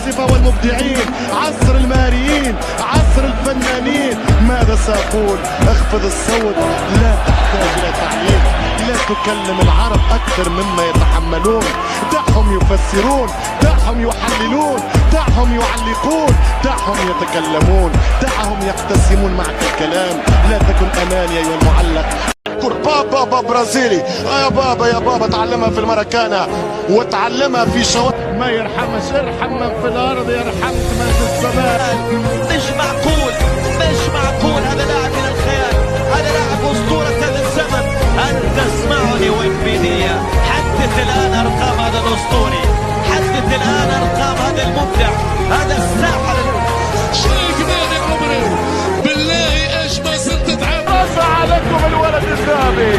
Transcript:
الفلاسفة والمبدعين، عصر المهاريين، عصر الفنانين. ماذا سأقول؟ اخفض الصوت، لا تحتاج إلى تعليم، لا تكلم العرب أكثر مما يتحملون. دعهم يفسرون، دعهم يحللون، دعهم يعلقون، دعهم يتكلمون، دعهم يقتسمون معك الكلام. لا تكن أناني أيها المعلق. بابا برازيلي، يا بابا يا بابا، تعلمها في المراكانا وتعلمها في شوارع. ما يرحمش، ارحم من في الارض يرحمك من في السماء. مش معقول، مش معقول، هذا لاعب من الخيال، هذا لاعب اسطورة هذا الزمن. هل تسمعني ويكيبيديا؟ حدث الان ارقام هذا الاسطوري، حدث الان ارقام هذا المبدع، هذا الساحر. شايف نادي عمري بالله ايش ما صرت اتعب. عليكم الولد الذهبي.